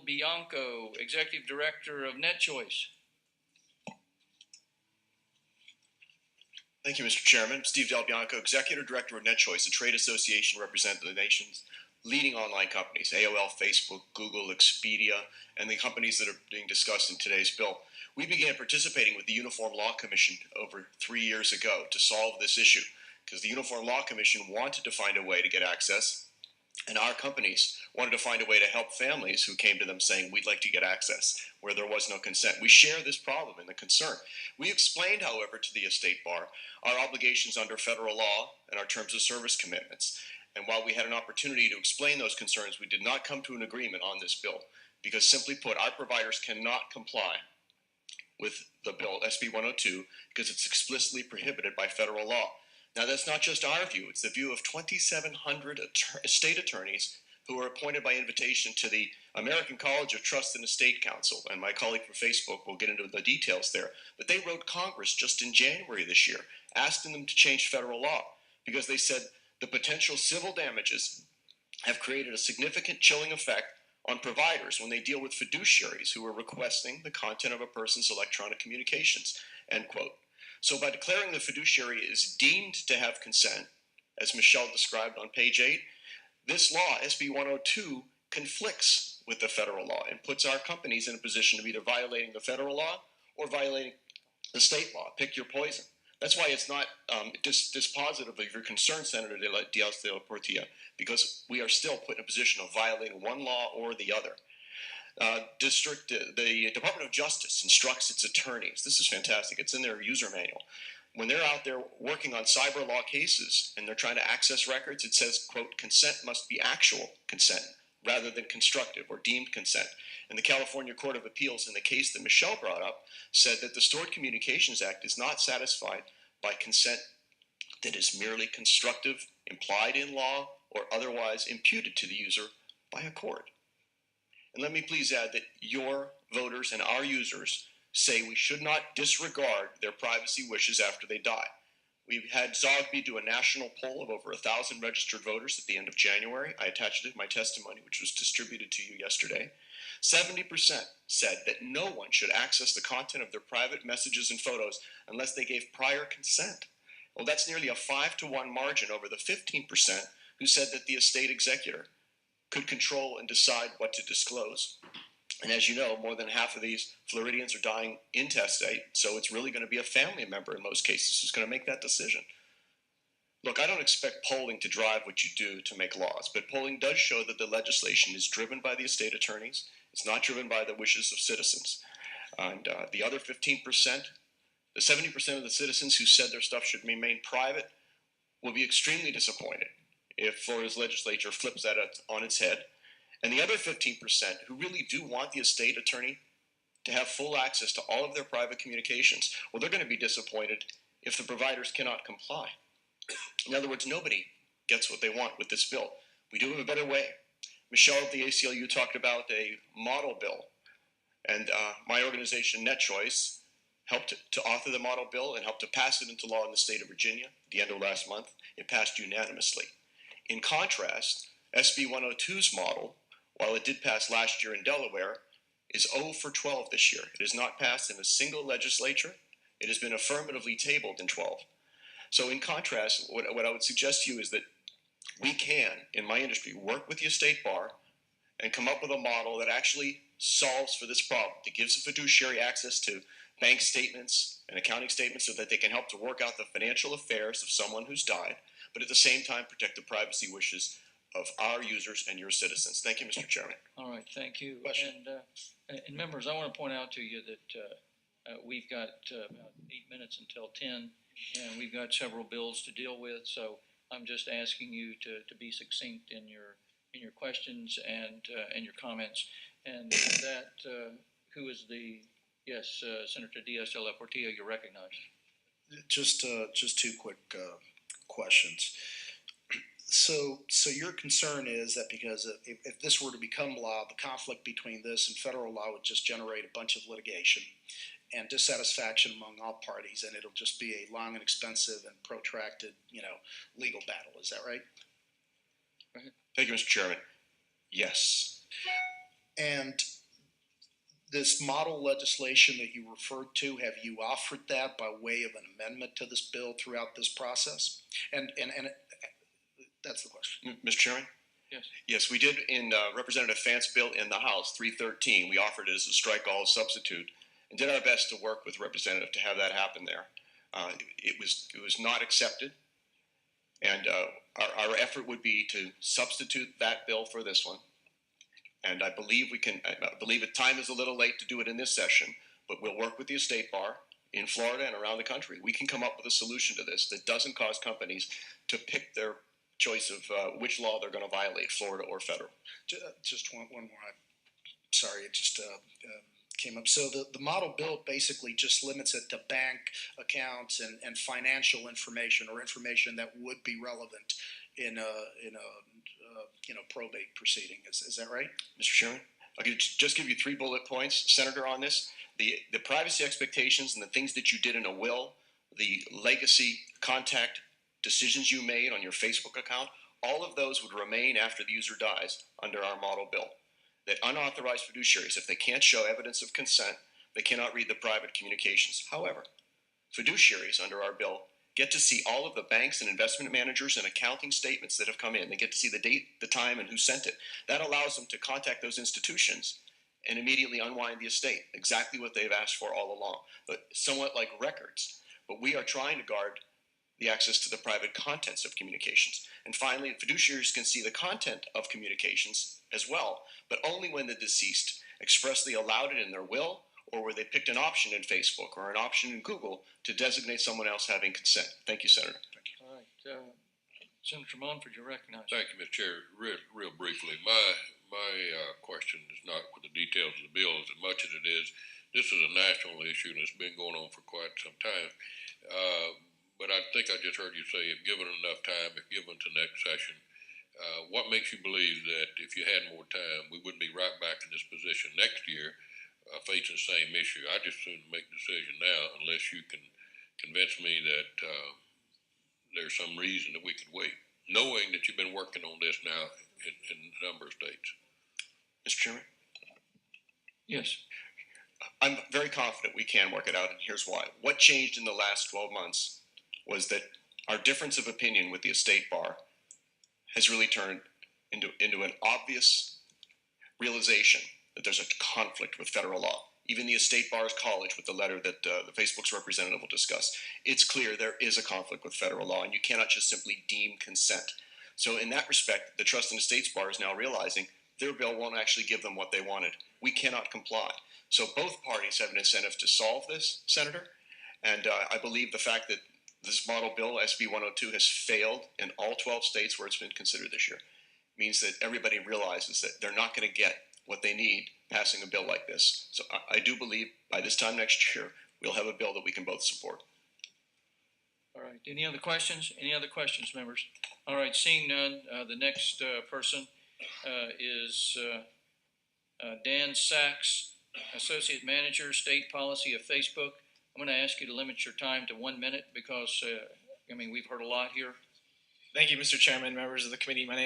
Bianco, Executive Director of NetChoice. Thank you, Mr. Chairman. Steve Del Bianco, Executive Director of NetChoice, a trade association representing the nation's leading online companies, AOL, Facebook, Google, Expedia, and the companies that are being discussed in today's bill. We began participating with the Uniform Law Commission over 3 years ago to solve this issue because the Uniform Law Commission wanted to find a way to get access, and our companies wanted to find a way to help families who came to them saying, we'd like to get access, where there was no consent. We share this problem and the concern. We explained, however, to the estate bar our obligations under federal law and our terms of service commitments. And while we had an opportunity to explain those concerns, we did not come to an agreement on this bill because, simply put, our providers cannot comply with the bill, SB 102, because it's explicitly prohibited by federal law. Now, that's not just our view. It's the view of 2,700 state attorneys who are appointed by invitation to the American College of Trust and Estate Counsel. And my colleague from Facebook will get into the details there. But they wrote Congress just in January this year, asking them to change federal law because they said the potential civil damages have created a significant chilling effect on providers when they deal with fiduciaries who are requesting the content of a person's electronic communications, end quote. So by declaring the fiduciary is deemed to have consent, as Michelle described on page 8, this law, SB 102, conflicts with the federal law and puts our companies in a position of either violating the federal law or violating the state law. Pick your poison. That's why it's not dispositive of your concern, Senator Diaz de la Portilla, because we are still put in a position of violating one law or the other. The Department of Justice instructs its attorneys. This is fantastic. It's in their user manual. When they're out there working on cyber law cases and they're trying to access records, it says, quote, consent must be actual consent rather than constructive or deemed consent. And the California Court of Appeals, in the case that Michelle brought up, said that the Stored Communications Act is not satisfied by consent that is merely constructive, implied in law, or otherwise imputed to the user by a court. And let me please add that your voters and our users say we should not disregard their privacy wishes after they die. We've had Zogby do a national poll of over 1,000 registered voters at the end of January. I attached it to my testimony, which was distributed to you yesterday. 70% said that no one should access the content of their private messages and photos unless they gave prior consent. Well, that's nearly a 5-to-1 margin over the 15% who said that the estate executor could control and decide what to disclose. And as you know, more than half of these Floridians are dying intestate, so it's really going to be a family member in most cases who's going to make that decision. Look, I don't expect polling to drive what you do to make laws, but polling does show that the legislation is driven by the estate attorneys. It's not driven by the wishes of citizens. And the other 15%, the 70% of the citizens who said their stuff should remain private will be extremely disappointed if Florida's legislature flips that on its head. And the other 15% who really do want the estate attorney to have full access to all of their private communications, well, they're going to be disappointed if the providers cannot comply. In other words, nobody gets what they want with this bill. We do have a better way. Michelle at the ACLU talked about a model bill, and my organization, NetChoice, helped to author the model bill and helped to pass it into law in the state of Virginia at the end of last month. It passed unanimously. In contrast, SB 102's model, while it did pass last year in Delaware, is 0 for 12 this year. It has not passed in a single legislature. It has been affirmatively tabled in 12. So in contrast, what I would suggest to you is that we can, in my industry, work with the estate bar and come up with a model that actually solves for this problem, that gives the fiduciary access to bank statements and accounting statements so that they can help to work out the financial affairs of someone who's died, but at the same time protect the privacy wishes of our users and your citizens. Thank you, Mr. Chairman. All right, thank you. Question. And members, I want to point out to you that we've got about 8 minutes until 10, and we've got several bills to deal with. So I'm just asking you to be succinct in your questions and your comments. And with that, who is the Senator Diaz de la Portilla, you're recognized. Just two quick questions. So your concern is that because if this were to become law, the conflict between this and federal law would just generate a bunch of litigation and dissatisfaction among all parties, and it'll just be a long and expensive and protracted, legal battle. Is that right? Thank you, Mr. Chairman. Yes. And this model legislation that you referred to, have you offered that by way of an amendment to this bill throughout this process? And that's the question. Mr. Chairman? Yes. Yes, we did in Representative Fant's bill in the House, 313. We offered it as a strike-all substitute and did our best to work with Representative to have that happen there. It was not accepted, and our effort would be to substitute that bill for this one. And I believe we can. I believe time is a little late to do it in this session, but we'll work with the estate bar in Florida and around the country. We can come up with a solution to this that doesn't cause companies to pick their choice of which law they're going to violate, Florida or federal. Just one more. I'm sorry, it just came up. So the model bill basically just limits it to bank accounts and financial information, or information that would be relevant in a probate proceeding. Is that right? Mr. Chairman, I'll just give you 3 bullet points, Senator, on this. The privacy expectations and the things that you did in a will, the legacy contact decisions you made on your Facebook account, all of those would remain after the user dies under our model bill. That unauthorized fiduciaries, if they can't show evidence of consent, they cannot read the private communications. However, fiduciaries under our bill get to see all of the banks and investment managers and accounting statements that have come in. They get to see the date, the time, and who sent it. That allows them to contact those institutions and immediately unwind the estate, exactly what they've asked for all along, but somewhat like records. But we are trying to guard the access to the private contents of communications. And finally, fiduciaries can see the content of communications as well, but only when the deceased expressly allowed it in their will, or where they picked an option in Facebook or an option in Google to designate someone else having consent. Thank you, Senator. Thank you. All right, Senator Munford, you're recognized. Thank you, Mr. Chair. Real briefly, my question is not with the details of the bill as much as it is. This is a national issue and it's been going on for quite some time. But I think I just heard you say, if given enough time, if given to next session, what makes you believe that if you had more time, we wouldn't be right back in this position next year, facing the same issue? I just soon make a decision now, unless you can convince me that there's some reason that we could wait, knowing that you've been working on this now in a number of states. Mr. Chairman? Yes. I'm very confident we can work it out, and here's why. What changed in the last 12 months was that our difference of opinion with the estate bar has really turned into an obvious realization that there's a conflict with federal law. Even the estate bar's college, with the letter that the Facebook's representative will discuss, it's clear there is a conflict with federal law, and you cannot just simply deem consent. So in that respect, the Trust and Estates Bar is now realizing their bill won't actually give them what they wanted. We cannot comply. So both parties have an incentive to solve this, Senator, and I believe the fact that this model bill, SB 102, has failed in all 12 states where it's been considered this year means that everybody realizes that they're not going to get what they need passing a bill like this. So I do believe by this time next year, we'll have a bill that we can both support. All right. Any other questions? Any other questions, members? All right. Seeing none, the next person is Dan Sachs, Associate Manager, State Policy of Facebook. I'm going to ask you to limit your time to 1 minute because, we've heard a lot here. Thank you, Mr. Chairman, members of the committee. My name